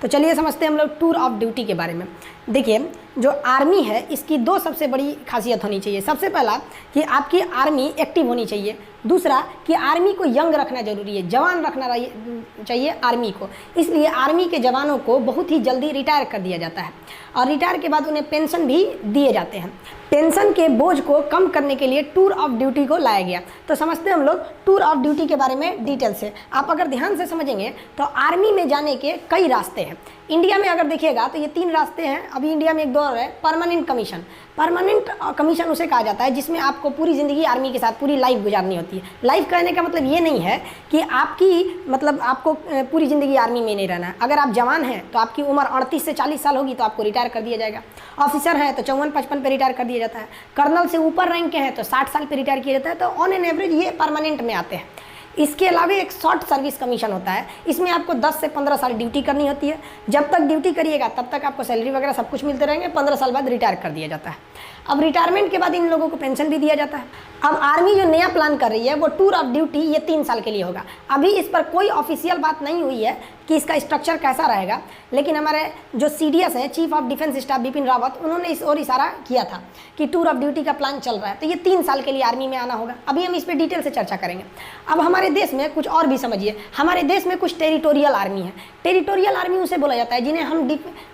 तो चलिए समझते हैं हम लोग टूर ऑफ ड्यूटी के बारे में। देखिए, जो आर्मी है इसकी दो सबसे बड़ी खासियत होनी चाहिए। सबसे पहला कि आपकी आर्मी एक्टिव होनी चाहिए, दूसरा कि आर्मी को यंग रखना जरूरी है, जवान रखना चाहिए आर्मी को। इसलिए आर्मी के जवानों को बहुत ही जल्दी रिटायर कर दिया जाता है और रिटायर के बाद उन्हें पेंशन भी दिए जाते हैं। पेंशन के बोझ को कम करने के लिए टूर ऑफ ड्यूटी को लाया गया। तो समझते हैं हम लोग टूर ऑफ ड्यूटी के बारे में डिटेल से। आप अगर ध्यान से समझेंगे तो आर्मी में जाने के कई रास्ते हैं। इंडिया में अगर देखिएगा तो ये 3 रास्ते हैं। अभी इंडिया में एक दौर है परमानेंट कमीशन। परमानेंट कमीशन उसे कहा जाता है जिसमें आपको पूरी ज़िंदगी आर्मी के साथ पूरी लाइफ गुजारनी होती है। लाइफ कहने का मतलब ये नहीं है कि आपको पूरी ज़िंदगी आर्मी में नहीं रहना है। अगर आप जवान हैं तो आपकी उम्र 38 से 40 साल होगी तो आपको रिटायर कर दिया जाएगा। ऑफिसर हैं तो 54-55 पे रिटायर कर दिया जाता है। कर्नल से ऊपर रैंक के हैं तो 60 साल पे रिटायर किया जाता है। तो ऑन एन एवरेज ये परमानेंट में आते हैं। इसके अलावा एक शॉर्ट सर्विस कमीशन होता है। इसमें आपको 10 से 15 साल ड्यूटी करनी होती है। जब तक ड्यूटी करिएगा तब तक आपको सैलरी वगैरह सब कुछ मिलते रहेंगे। 15 साल बाद रिटायर कर दिया जाता है। अब रिटायरमेंट के बाद इन लोगों को पेंशन भी दिया जाता है। अब आर्मी जो नया प्लान कर रही है वो टूर ऑफ ड्यूटी ये 3 साल के लिए होगा। अभी इस पर कोई ऑफिशियल बात नहीं हुई है कि इसका स्ट्रक्चर कैसा रहेगा, लेकिन हमारे जो CDS हैं, chief of defence staff Bipin Rawat, उन्होंने इस ओर इशारा किया था कि टूर ऑफ ड्यूटी का प्लान चल रहा है। तो ये 3 साल के लिए आर्मी में आना होगा। अभी हम इस पर डिटेल से चर्चा करेंगे। अब हमारे देश में कुछ और भी समझिए। हमारे देश में कुछ टेरिटोरियल आर्मी है। टेरिटोरियल आर्मी उसे बोला जाता है जिन्हें हम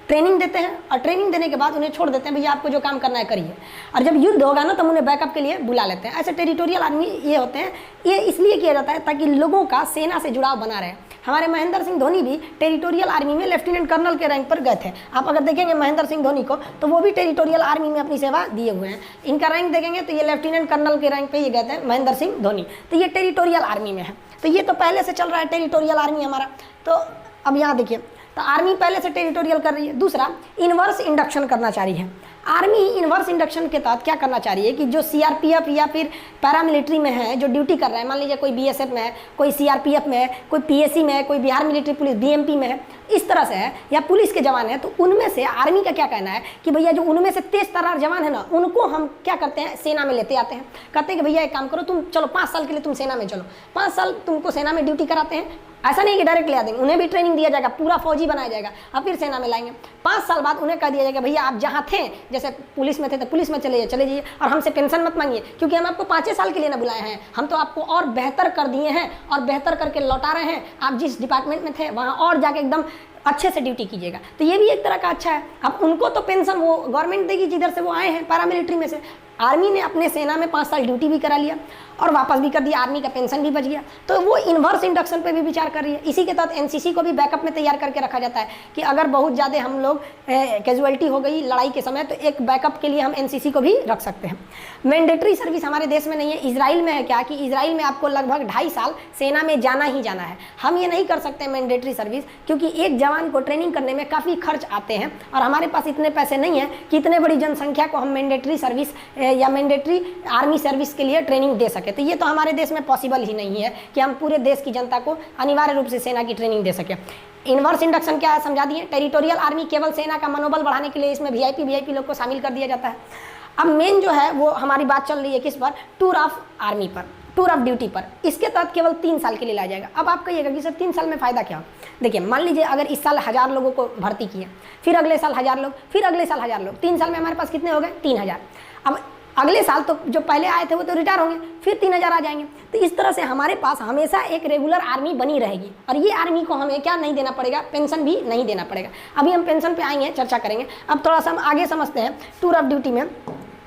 ट्रेनिंग देते हैं और ट्रेनिंग देने के बाद उन्हें छोड़ देते हैं, भैया आपको जो काम करना है करिए। और जब युद्ध होगा ना तो हम उन्हें बैकअप के लिए बुला लेते हैं। ऐसे टेरिटोरियल आर्मी ये होते हैं। ये इसलिए किया जाता है ताकि लोगों का सेना से जुड़ाव बना रहे। हमारे महेंद्र सिंह धोनी भी टेरिटोरियल आर्मी में लेफ्टिनेंट कर्नल के रैंक पर गए थे। आप अगर देखेंगे महेंद्र सिंह धोनी को तो वो भी टेरिटोरियल आर्मी में अपनी सेवा दिए हुए हैं। इनका रैंक देखेंगे तो ये लेफ्टिनेंट कर्नल के रैंक पे ये गए थे महेंद्र सिंह धोनी। तो ये टेरिटोरियल आर्मी में है। तो ये तो पहले से चल रहा है टेरिटोरियल आर्मी हमारा। तो अब यहाँ देखिए, तो आर्मी पहले से टेरिटोरियल कर रही है। दूसरा, इनवर्स इंडक्शन करना चाह रही है आर्मी। इनवर्स इंडक्शन के तहत क्या करना चाह रही है कि जो CRPF या फिर पैरामिलिट्री में है, जो ड्यूटी कर रहा है, मान लीजिए कोई BSF में है, कोई CRPF में है, कोई PSC में है, कोई बिहार मिलिट्री पुलिस BMP में है, इस तरह से है, या पुलिस के जवान है, तो उनमें से आर्मी का क्या कहना है कि भैया जो उनमें से तेज तर्रार जवान है ना, उनको हम क्या करते हैं, सेना में लेते आते हैं। कहते हैं कि भैया एक काम करो, तुम चलो 5 साल के लिए तुम सेना में चलो। 5 साल तुमको सेना में ड्यूटी कराते हैं। ऐसा नहीं कि डायरेक्ट ले आ देंगे, उन्हें भी ट्रेनिंग दिया जाएगा, पूरा फौजी बनाया जाएगा और फिर सेना में लाएंगे। 5 साल बाद उन्हें कह दिया जाएगा भैया आप जहाँ थे, जैसे पुलिस में थे तो पुलिस में चले जाइए और हमसे पेंशन मत मांगिए, क्योंकि हम आपको 5 साल के लिए ना बुलाए हैं, हम तो आपको और बेहतर कर दिए हैं और बेहतर करके लौटा रहे हैं। आप जिस डिपार्टमेंट में थे वहाँ और जाके एकदम अच्छे से ड्यूटी कीजिएगा। तो ये भी एक तरह का अच्छा है। अब उनको तो पेंशन वो गवर्नमेंट देगी जिधर से वो आए हैं, पैरामिलिट्री में से। आर्मी ने अपने सेना में 5 साल ड्यूटी भी करा लिया और वापस भी कर दिया, आर्मी का पेंशन भी बच गया। तो वो इन्वर्स इंडक्शन पे भी विचार कर रही है। इसी के तहत NCC को भी बैकअप में तैयार करके रखा जाता है कि अगर बहुत ज़्यादा हम लोग कैजुअलिटी हो गई लड़ाई के समय, तो एक बैकअप के लिए हम NCC को भी रख सकते हैं। मैंडेटरी सर्विस हमारे देश में नहीं है। इजराइल में है क्या कि इजराइल में आपको लगभग 2.5 साल सेना में जाना ही जाना है। हम ये नहीं कर सकते मैंडेटरी सर्विस, क्योंकि एक जवान को ट्रेनिंग करने में काफ़ी खर्च आते हैं और हमारे पास इतने पैसे नहीं है कि इतने बड़ी जनसंख्या को हम मैंडेटरी सर्विस या मैंडेटरी आर्मी सर्विस के लिए ट्रेनिंग दे सके। तो ये तो हमारे देश में पॉसिबल ही नहीं है कि हम पूरे देश की जनता को अनिवार्य रूप से सेना की ट्रेनिंग दे सके। इनवर्स इंडक्शन क्या है समझा दिए। टेरिटोरियल आर्मी केवल सेना का मनोबल बढ़ाने के लिए इसमें VIP लोग को शामिल कर दिया जाता है। अब मेन जो है वो हमारी बात चल रही है किस पर, टूर ऑफ आर्मी पर, टूर ऑफ ड्यूटी पर। इसके तहत केवल 3 साल के लिए लाया जाएगा। अब आप कहिएगा कि सर 3 साल में फ़ायदा क्या हो। देखिए, मान लीजिए अगर इस साल 1000 लोगों को भर्ती किए, फिर अगले साल 1000 लोग, फिर अगले साल 1000 लोग, 3 साल में हमारे पास कितने हो गए, 3000। अब अगले साल तो जो पहले आए थे वो तो रिटायर होंगे, फिर 3000 आ जाएंगे। तो इस तरह से हमारे पास हमेशा एक रेगुलर आर्मी बनी रहेगी और ये आर्मी को हमें क्या नहीं देना पड़ेगा, पेंशन भी नहीं देना पड़ेगा। अभी हम पेंशन पे आएंगे, चर्चा करेंगे। अब थोड़ा सा हम आगे समझते हैं टूर ऑफ ड्यूटी में।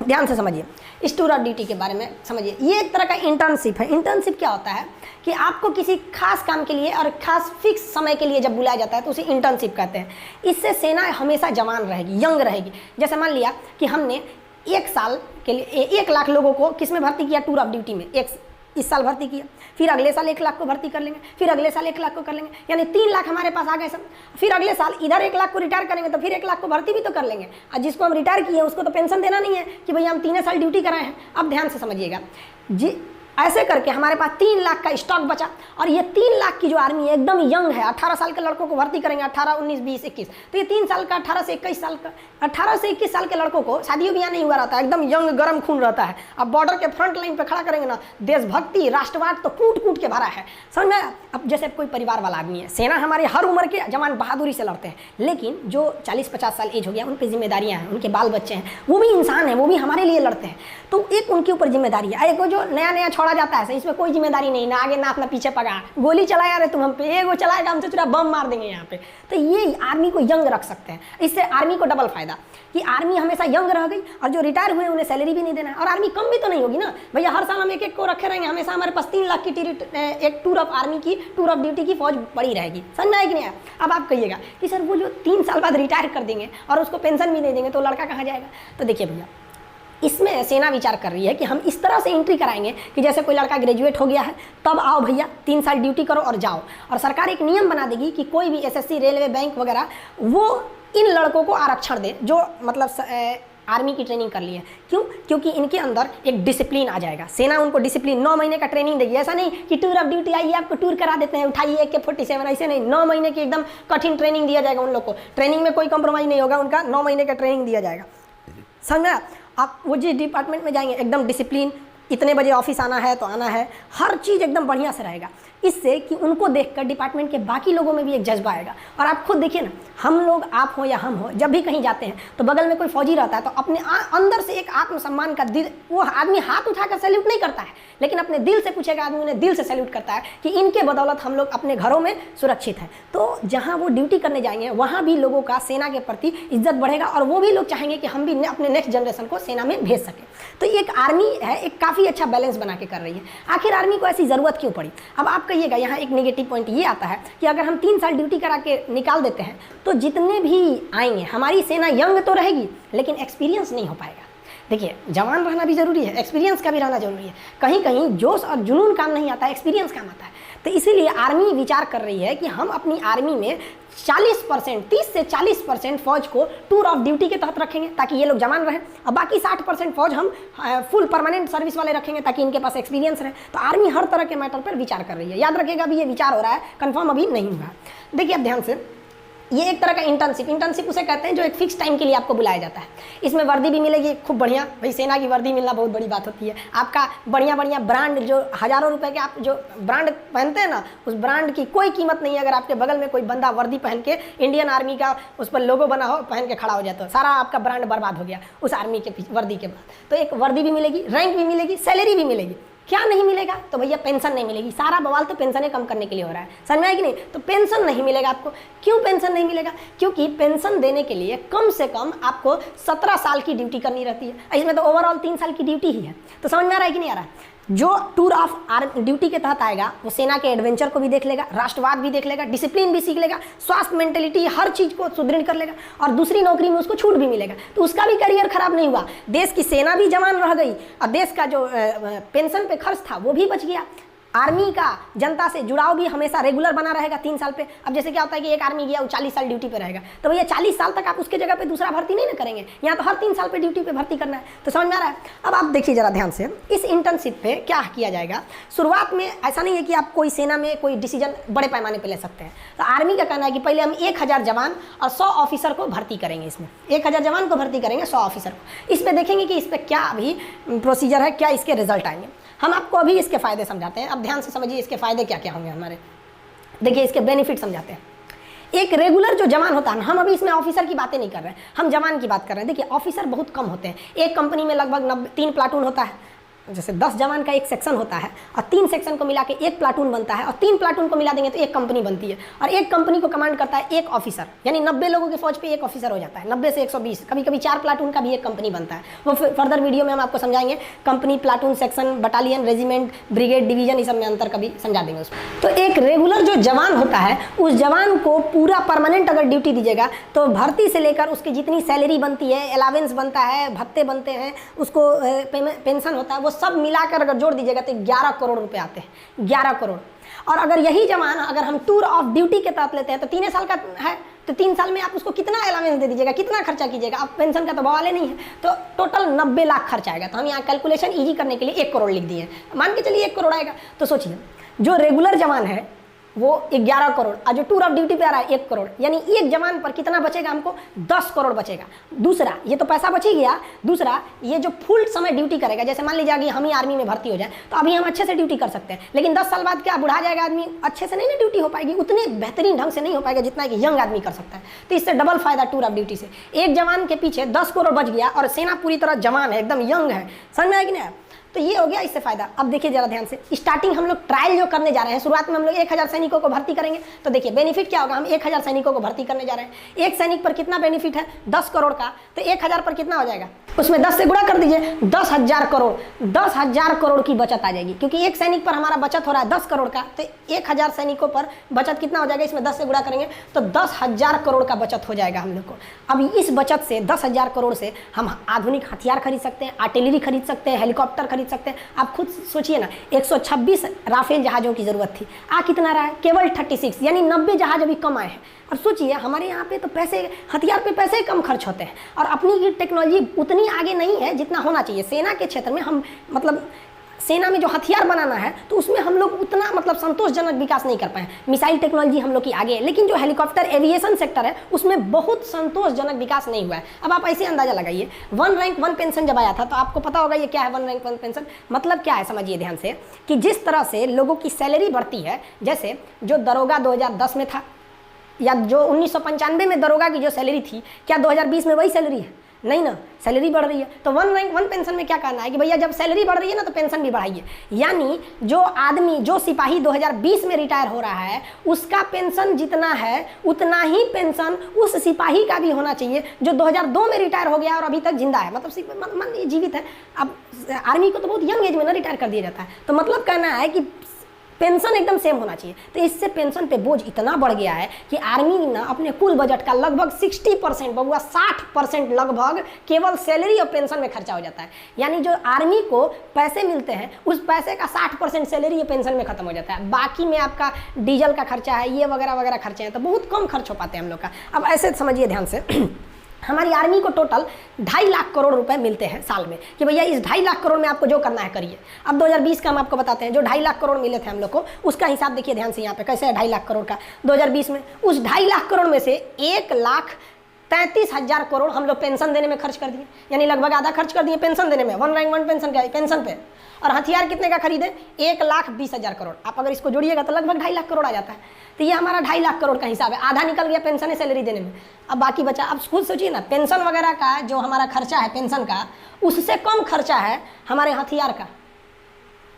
ध्यान से समझिए, इस टूर ऑफ ड्यूटी के बारे में समझिए। ये एक तरह का इंटर्नशिप है। इंटर्नशिप क्या होता है कि आपको किसी खास काम के लिए और खास फिक्स समय के लिए जब बुलाया जाता है तो उसे इंटर्नशिप कहते हैं। इससे सेना हमेशा जवान रहेगी, यंग रहेगी। जैसे मान लिया कि हमने 1 साल के लिए 1 लाख लोगों को किस में भर्ती किया, टूर ऑफ ड्यूटी में। इस साल भर्ती किया, फिर अगले साल 1 लाख को भर्ती कर लेंगे, फिर अगले साल 1 लाख को कर लेंगे, यानी 3 लाख हमारे पास आ गए सब। फिर अगले साल इधर 1 लाख को रिटायर करेंगे तो फिर 1 लाख को भर्ती भी तो कर लेंगे। और जिसको हम रिटायर किए उसको तो पेंशन देना नहीं है कि भैया हम 3 साल ड्यूटी कराए हैं। अब ध्यान से समझिएगा जी, ऐसे करके हमारे पास 3 लाख का स्टॉक बचा। और ये 3 लाख की जो आर्मी है एकदम यंग है, 18 साल के लड़कों को भर्ती करेंगे, 18, 19, 20, 21। तो ये 3 साल का, 18 से 21 साल का, 18 से 21 साल के लड़कों को शादियों ब्याह नहीं हुआ रहता है, एकदम यंग गर्म खून रहता है। अब बॉर्डर के फ्रंट लाइन पे खड़ा करेंगे ना, देशभक्ति राष्ट्रवाद तो कूट कूट के भरा है, समझ में। अब जैसे कोई परिवार वाला आदमी है, सेना हमारे हर उम्र के जवान बहादुरी से लड़ते हैं, लेकिन जो 40-50 साल एज हो गया, उन पर जिम्मेदारियाँ हैं, उनके बाल बच्चे हैं, वो भी इंसान है, वो भी हमारे लिए लड़ते हैं। तो एक उनके ऊपर जिम्मेदारी है। एक जो नया नया छोड़ा जाता है, इसमें कोई जिम्मेदारी नहीं, ना आगे ना अपना पीछे पका, गोली चलाया रहे तुम हम पे, एगो चलाएगा हम तो पूरा बम मार देंगे यहाँ पे। तो ये आर्मी को यंग रख सकते हैं, इससे आर्मी को डबल फायदा कि आर्मी हमेशा यंग रह गई, और जो रिटायर हुए उन्हें सैलरी भी नहीं देना है, और आर्मी कम भी तो नहीं होगी ना भैया। हर साल हम एक एक को रखे रहेंगे, हमेशा हमारे पास 3 लाख की एक टूर ऑफ आर्मी की, टूर ऑफ ड्यूटी की फौज पड़ी रहेगी, समझ में आया कि नहीं आया। अब आप कहिएगा कि सर वो जो 3 साल बाद रिटायर कर देंगे और उसको पेंशन भी नहीं देंगे तो लड़का कहाँ जाएगा। तो देखिए भैया, इसमें सेना विचार कर रही है कि हम इस तरह से एंट्री कराएंगे कि जैसे कोई लड़का ग्रेजुएट हो गया है, तब आओ भैया 3 साल ड्यूटी करो और जाओ। और सरकार एक नियम बना देगी कि कोई भी एसएससी, रेलवे, बैंक वगैरह वो इन लड़कों को आरक्षण दे जो मतलब आर्मी की ट्रेनिंग कर ली है। क्यों? क्योंकि इनके अंदर एक डिसिप्लिन आ जाएगा। सेना उनको डिसिप्लिन 9 महीने का ट्रेनिंग देगी। ऐसा नहीं कि टूर ऑफ ड्यूटी आइए आपको टूर करा देते हैं, उठाइए AK-47, ऐसे नहीं। 9 महीने की एकदम कठिन ट्रेनिंग दिया जाएगा उन लोग को। ट्रेनिंग में कोई कॉम्प्रोमाइज़ नहीं होगा उनका, 9 महीने का ट्रेनिंग दिया जाएगा, समझा। आप वो जिस डिपार्टमेंट में जाएंगे एकदम डिसिप्लिन, इतने बजे ऑफिस आना है तो आना है, हर चीज़ एकदम बढ़िया से रहेगा। इससे कि उनको देखकर डिपार्टमेंट के बाकी लोगों में भी एक जज्बा आएगा। और आप खुद देखिए ना, हम लोग, आप हो या हम हो, जब भी कहीं जाते हैं तो बगल में कोई फौजी रहता है तो अपने अंदर से एक आत्मसम्मान का दिल, वो आदमी हाथ उठाकर सैल्यूट नहीं करता है, लेकिन अपने दिल से पूछेगा आदमी, उन्हें दिल से सैल्यूट करता है कि इनके बदौलत हम लोग अपने घरों में सुरक्षित हैं। तो जहाँ वो ड्यूटी करने जाएंगे वहाँ भी लोगों का सेना के प्रति इज्जत बढ़ेगा, और वो भी लोग चाहेंगे कि हम भी अपने नेक्स्ट जनरेशन को सेना में भेज सकें। तो एक आर्मी है, एक काफ़ी अच्छा बैलेंस बना के कर रही है। आखिर आर्मी को ऐसी ज़रूरत क्यों पड़ी? अब आप कहिएगा, यहाँ एक नेगेटिव पॉइंट ये आता है कि अगर हम 3 साल ड्यूटी करा के निकाल देते हैं तो जितने भी आएंगे, हमारी सेना यंग तो रहेगी लेकिन एक्सपीरियंस नहीं हो पाएगा। देखिए, जवान रहना भी ज़रूरी है, एक्सपीरियंस का भी रहना ज़रूरी है। कहीं कहीं जोश और जुनून काम नहीं आता है, एक्सपीरियंस काम आता है। तो इसीलिए आर्मी विचार कर रही है कि हम अपनी आर्मी में 40%, 30 से 40% फौज को टूर ऑफ ड्यूटी के तहत रखेंगे ताकि ये लोग जवान रहें, और बाकी 60% फौज हम फुल परमानेंट सर्विस वाले रखेंगे ताकि इनके पास एक्सपीरियंस रहे। तो आर्मी हर तरह के मैटर पर विचार कर रही है। याद रखिएगा, अभी ये विचार हो रहा है, कंफर्म अभी नहीं हुआ। देखिए अब ध्यान से, ये एक तरह का इंटर्नशिप उसे कहते हैं जो एक फिक्स टाइम के लिए आपको बुलाया जाता है। इसमें वर्दी भी मिलेगी खूब बढ़िया, भाई सेना की वर्दी मिलना बहुत बड़ी बात होती है। आपका बढ़िया बढ़िया ब्रांड, जो हज़ारों रुपए के आप जो ब्रांड पहनते हैं ना, उस ब्रांड की कोई कीमत नहीं है अगर आपके बगल में कोई बंदा वर्दी पहन के, इंडियन आर्मी का उस पर लोगो बना हो, पहन के खड़ा हो जाता है, सारा आपका ब्रांड बर्बाद हो गया उस आर्मी के वर्दी के बाद। तो एक वर्दी भी मिलेगी, रैंक भी मिलेगी, सैलरी भी मिलेगी। क्या नहीं मिलेगा? तो भैया पेंशन नहीं मिलेगी। सारा बवाल तो पेंशनें कम करने के लिए हो रहा है, समझ में आया कि नहीं? तो पेंशन नहीं मिलेगा आपको। क्यों पेंशन नहीं मिलेगा? क्योंकि पेंशन देने के लिए कम से कम आपको 17 साल की ड्यूटी करनी रहती है। इसमें तो ओवरऑल 3 साल की ड्यूटी ही है। तो समझ में आ रहा है कि नहीं आ रहा है? जो टूर ऑफ ड्यूटी के तहत आएगा वो सेना के एडवेंचर को भी देख लेगा, राष्ट्रवाद भी देख लेगा, डिसिप्लिन भी सीख लेगा, स्वास्थ्य, मेंटेलिटी, हर चीज़ को सुदृढ़ कर लेगा, और दूसरी नौकरी में उसको छूट भी मिलेगा। तो उसका भी करियर खराब नहीं हुआ, देश की सेना भी जवान रह गई, और देश का जो पेंशन पे खर्च था वो भी बच गया। आर्मी का जनता से जुड़ाव भी हमेशा रेगुलर बना रहेगा 3 साल पे। अब जैसे क्या होता है कि एक आर्मी गया, वो 40 साल ड्यूटी पे रहेगा, तो भैया 40 साल तक आप उसके जगह पे दूसरा भर्ती नहीं ना करेंगे। यहाँ तो हर 3 साल पे ड्यूटी पे भर्ती करना है। तो समझ में आ रहा है? अब आप देखिए जरा ध्यान से, इस इंटर्नशिप पे क्या किया जाएगा। शुरुआत में ऐसा नहीं है कि आप कोई सेना में कोई डिसीजन बड़े पैमाने पर ले सकते हैं। तो आर्मी का कहना है कि पहले हम 1000 जवान और 100 ऑफिसर को भर्ती करेंगे। इसमें 1000 जवान को भर्ती करेंगे, 100 ऑफिसर को। इस पर देखेंगे कि इस पर क्या अभी प्रोसीजर है, क्या इसके रिजल्ट आएंगे। हम आपको अभी इसके फ़ायदे समझाते हैं। अब ध्यान से समझिए इसके फ़ायदे क्या क्या होंगे हमारे। देखिए इसके बेनिफिट समझाते हैं। एक रेगुलर जो जवान होता है ना, हम अभी इसमें ऑफिसर की बातें नहीं कर रहे हैं, हम जवान की बात कर रहे हैं। देखिए ऑफिसर बहुत कम होते हैं। एक कंपनी में लगभग 3 प्लाटून होता है। जैसे 10 जवान का एक सेक्शन होता है और 3 सेक्शन को मिला के 1 प्लाटून बनता है, और 3 प्लाटून को मिला देंगे तो 1 कंपनी बनती है। और एक कंपनी को कमांड करता है 1 ऑफिसर, यानी 90 लोगों की फौज पे 1 ऑफिसर हो जाता है। 90 से 120, कभी कभी 4 प्लाटून का भी एक कंपनी बनता है। वो फर्दर वीडियो में हम आपको समझाएंगे। Company, platoon, section, battalion, regiment, brigade, division, इस सब में अंतर कभी समझा देंगे उसमें। तो एक रेगुलर जो जवान होता है, उस जवान को पूरा परमानेंट अगर ड्यूटी दीजिएगा तो भर्ती से लेकर उसकी जितनी सैलरी बनती है, अलावेंस बनता है, भत्ते बनते हैं, उसको पेंशन होता है, वो सब मिलाकर जोड़ दीजिएगा तो 11 करोड़ रुपए आते हैं। 11 करोड़। और अगर यही जवान अगर हम टूर ऑफ ड्यूटी के तहत लेते हैं तो 3 साल का है, तो 3 साल में आप उसको कितना अलाउंस दे दीजिएगा, कितना खर्चा कीजिएगा। अब पेंशन का तो बवाल नहीं है, तो टोटल 90 लाख खर्च आएगा। तो हम यहाँ कैलकुलेशन ईजी करने के लिए 1 करोड़ लिख दिए, मान के चलिए 1 करोड़ आएगा। तो सोचिए जो रेगुलर जवान है वो 11 करोड़ और जो टूर ऑफ ड्यूटी पे आ रहा है 1 करोड़, यानी एक जवान पर कितना बचेगा हमको, 10 करोड़ बचेगा। दूसरा ये तो पैसा बच ही गया, दूसरा ये जो फुल समय ड्यूटी करेगा, जैसे मान लीजिए कि हम ही आर्मी में भर्ती हो जाए तो अभी हम अच्छे से ड्यूटी कर सकते हैं, लेकिन 10 साल बाद क्या बुढ़ा जाएगा आदमी, अच्छे से नहीं ना ड्यूटी हो पाएगी, उतने बेहतरीन ढंग से नहीं हो पाएगा जितना कि यंग आदमी कर सकता है। तो इससे डबल फायदा टूर ऑफ ड्यूटी से। एक जवान के पीछे 10 करोड़ बच गया और सेना पूरी तरह जवान है, एकदम यंग है, समझ में आया कि नहीं? तो ये हो गया इससे फायदा। अब देखिए जरा ध्यान से, स्टार्टिंग हम लोग ट्रायल जो करने जा रहे हैं, शुरुआत में हम लोग 1000 सैनिकों को भर्ती करेंगे। तो देखिए बेनिफिट क्या होगा, हम 1000 सैनिकों को भर्ती करने जा रहे हैं। एक सैनिक पर कितना बेनिफिट है, 10 करोड़ का, तो 1000 पर कितना हो जाएगा, उसमें 10 से गुणा कर दीजिए, 10,000 करोड़, 10,000 करोड़ की बचत आ जाएगी। क्योंकि एक सैनिक पर हमारा बचत हो रहा है 10 करोड़ का, तो 1000 सैनिकों पर बचत कितना हो जाएगा, इसमें 10 से गुणा करेंगे तो 10,000 करोड़ का बचत हो जाएगा हम लोग को। अब इस बचत से 10,000 करोड़ से हम आधुनिक हथियार खरीद सकते हैं, आर्टिलरी खरीद सकते हैं, हेलीकॉप्टर खरीद सकते हैं। आप खुद सोचिए ना, 126 राफेल जहाज़ों की ज़रूरत थी, आ कितना रहा है, केवल 36, यानी 90 जहाज अभी कम आए हैं। अब सोचिए हमारे यहाँ पे तो पैसे, हथियार पे पैसे कम खर्च होते हैं और अपनी टेक्नोलॉजी उतनी आगे नहीं है जितना होना चाहिए। सेना के क्षेत्र में हम मतलब सेना में जो हथियार बनाना है तो उसमें हम लोग उतना मतलब संतोषजनक विकास नहीं कर पाए। मिसाइल टेक्नोलॉजी हम लोग की आगे है, लेकिन जो हेलीकॉप्टर एविएशन सेक्टर है उसमें बहुत संतोषजनक विकास नहीं हुआ है। अब आप ऐसे अंदाजा लगाइए, 1 रैंक 1 पेंशन जब आया था तो आपको पता होगा ये क्या है 1 रैंक 1 पेंशन, मतलब क्या है समझिए ध्यान से, कि जिस तरह से लोगों की सैलरी बढ़ती है, जैसे जो दरोगा 2010 में था या जो 1995 में दरोगा की जो सैलरी थी, क्या 2020 में वही सैलरी है? नहीं ना, सैलरी बढ़ रही है। तो 1 रैंक 1 पेंशन में क्या करना है कि भैया जब सैलरी बढ़ रही है ना तो पेंशन भी बढ़ाइए। यानी जो आदमी, जो सिपाही 2020 में रिटायर हो रहा है उसका पेंशन जितना है उतना ही पेंशन उस सिपाही का भी होना चाहिए जो 2002 में रिटायर हो गया और अभी तक जिंदा है, मतलब मान लीजिए जीवित है। अब आर्मी को तो बहुत यंग एज में ना रिटायर कर दिया जाता है, तो मतलब कहना है कि पेंशन एकदम सेम होना चाहिए। तो इससे पेंशन पे बोझ इतना बढ़ गया है कि आर्मी ना अपने कुल बजट का लगभग 60%, बबुआ 60% लगभग केवल सैलरी और पेंशन में खर्चा हो जाता है। यानी जो आर्मी को पैसे मिलते हैं उस पैसे का 60% सैलरी और पेंशन में खत्म हो जाता है। बाकी में आपका डीजल का खर्चा है, ये वगैरह वगैरह खर्चे हैं, तो बहुत कम खर्च हो पाते हैं हम लोग का। अब ऐसे समझिए ध्यान से हमारी आर्मी को टोटल 2.5 लाख करोड़ रुपए मिलते हैं साल में, कि भैया इस 2.5 लाख करोड़ में आपको जो करना है करिए। अब 2020 का हम आपको बताते हैं, जो 2.5 लाख करोड़ मिले थे हम लोग को उसका हिसाब देखिए ध्यान से यहाँ पे कैसे है 2.5 लाख करोड़ का 2020 में। उस 2.5 लाख करोड़ में से 1,33,000 करोड़ हम लोग पेंशन देने में खर्च कर दिए, यानी लगभग आधा खर्च कर दिए पेंशन देने में, 1 रैंक 1 पेंशन का पेंशन पे। और हथियार कितने का खरीदे, 1,20,000 करोड़। आप अगर इसको जोड़िएगा तो लगभग 2.5 लाख करोड़ आ जाता है। तो ये हमारा 2.5 लाख करोड़ का हिसाब है, आधा निकल गया पेंशन सैलरी देने में, अब बाकी बचा। अब खुद सोचिए ना, पेंशन वगैरह का जो हमारा खर्चा है पेंशन का, उससे कम खर्चा है हमारे हथियार का।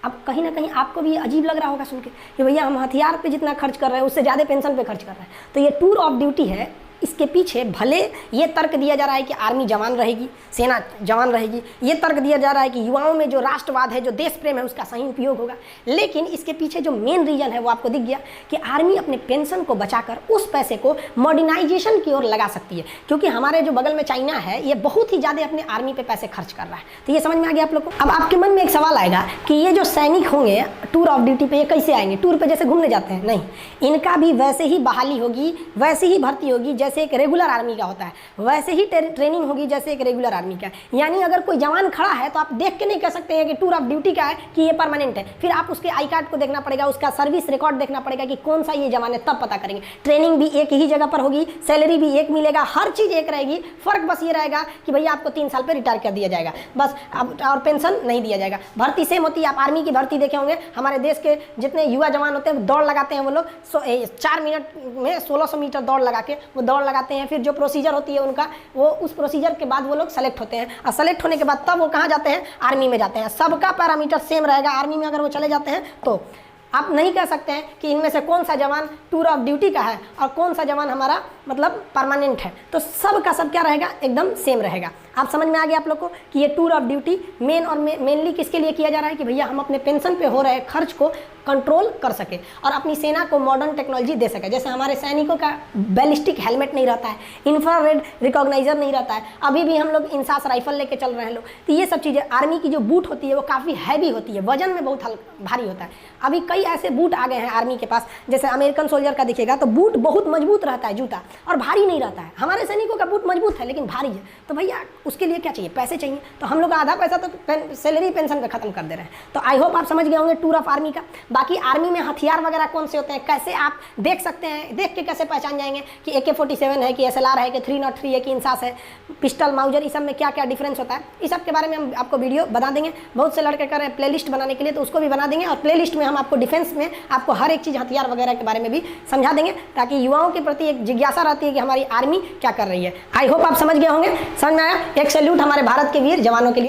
अब कहीं ना कहीं आपको भी अजीब लग रहा होगा सुन के कि भैया हम हथियार पे जितना खर्च कर रहे हैं उससे ज़्यादा पेंशन पे खर्च कर रहे हैं। तो ये टूर ऑफ ड्यूटी है, इसके पीछे भले ये तर्क दिया जा रहा है कि आर्मी जवान रहेगी, सेना जवान रहेगी, ये तर्क दिया जा रहा है कि युवाओं में जो राष्ट्रवाद है, जो देश प्रेम है, उसका सही उपयोग होगा, लेकिन इसके पीछे जो मेन रीजन है वो आपको दिख गया कि आर्मी अपने पेंशन को बचाकर उस पैसे को मॉडर्नाइजेशन की ओर लगा सकती है। क्योंकि हमारे जो बगल में चाइना है ये बहुत ही ज़्यादा अपने आर्मी पे पैसे खर्च कर रहा है। तो ये समझ में आ गया आप लोग को। अब आपके मन में एक सवाल आएगा कि ये जो सैनिक होंगे टूर ऑफ ड्यूटी पे, ये कैसे आएंगे? टूर पे जैसे घूमने जाते हैं? नहीं, इनका भी वैसे ही बहाली होगी, वैसे ही भर्ती होगी जैसे एक रेगुलर आर्मी का होता है, वैसे ही ट्रेनिंग होगी जैसे एक रेगुलर आर्मी का। यानी अगर कोई जवान खड़ा है तो आप देख के नहीं कह सकते हैं कि टूर ऑफ ड्यूटी का है कि ये परमानेंट है, फिर आप उसके आई कार्ड को देखना पड़ेगा, उसका सर्विस रिकॉर्ड देखना पड़ेगा कि कौन सा ये जवान है, तब पता करेंगे। ट्रेनिंग भी एक ही जगह पर होगी, सैलरी भी एक मिलेगा, हर चीज़ एक रहेगी। फर्क बस ये रहेगा कि भैया आपको 3 साल पे रिटायर कर दिया जाएगा बस, अब और पेंशन नहीं दिया जाएगा। भर्ती सेम होती है, आप आर्मी की भर्ती देखे होंगे, हमारे देश के जितने युवा जवान होते हैं दौड़ लगाते हैं वो लोग 4 मिनट में 1600 मीटर दौड़ लगा के वो दौड़ लगाते हैं। फिर जो प्रोसीजर होती है उनका, वो उस प्रोसीजर के बाद वो लोग सेलेक्ट होते हैं, और सेलेक्ट होने के बाद तब वो कहाँ जाते हैं? आर्मी में जाते हैं। सबका पैरामीटर सेम रहेगा आर्मी में अगर वो चले जाते हैं तो। आप नहीं कह सकते हैं कि इनमें से कौन सा जवान टूर ऑफ ड्यूटी का है और कौन सा जवान हमारा मतलब परमानेंट है, तो सब का सब क्या रहेगा, एकदम सेम रहेगा। आप समझ में आ गया आप लोग को कि ये टूर ऑफ ड्यूटी मेन और मेनली किसके लिए किया जा रहा है कि भैया हम अपने पेंशन पे हो रहे खर्च को कंट्रोल कर सके और अपनी सेना को मॉडर्न टेक्नोलॉजी दे सके। जैसे हमारे सैनिकों का बैलिस्टिक हेलमेट नहीं रहता है, इंफ्रारेड रिकॉग्नाइजर नहीं रहता है, अभी भी हम लोग इंसास राइफल लेके चल रहे हैं लोग, तो ये सब चीज़ें। आर्मी की जो बूट होती है वो काफ़ी हैवी होती है, वजन में बहुत भारी होता है। अभी कई ऐसे बूट आ गए हैं आर्मी के पास, जैसे अमेरिकन सोल्जर का दिखेगा तो बूट बहुत मजबूत रहता है जूता, और भारी नहीं रहता है। हमारे सैनिकों का बूट मजबूत है लेकिन भारी है, तो भैया उसके लिए क्या चाहिए, पैसे चाहिए। तो हम लोग आधा पैसा तो सैलरी पेंशन का खत्म कर दे रहे हैं। तो आई होप आप समझ गए होंगे टूर ऑफ आर्मी का। बाकी आर्मी में हथियार वगैरह कौन से होते हैं, कैसे आप देख सकते हैं, देख के कैसे पहचान जाएंगे कि AK-47 है, कि SLR है, कि 303 है, कि इंसास है, पिस्टल, माउजर, इस सब में क्या क्या डिफरेंस होता है, इस सब के बारे में हम आपको वीडियो बता देंगे। बहुत से लड़के कर रहे हैं प्लेलिस्ट बनाने के लिए, तो उसको भी बना देंगे, और प्लेलिस्ट में हम आपको डिफेंस में आपको हर एक चीज़ हथियार वगैरह के बारे में भी समझा देंगे, ताकि युवाओं के प्रति एक जिज्ञासा रहती है कि हमारी आर्मी क्या कर रही है। आई होप आप समझ गए होंगे। समझ में आया? एक सैल्यूट हमारे भारत के वीर जवानों के लिए।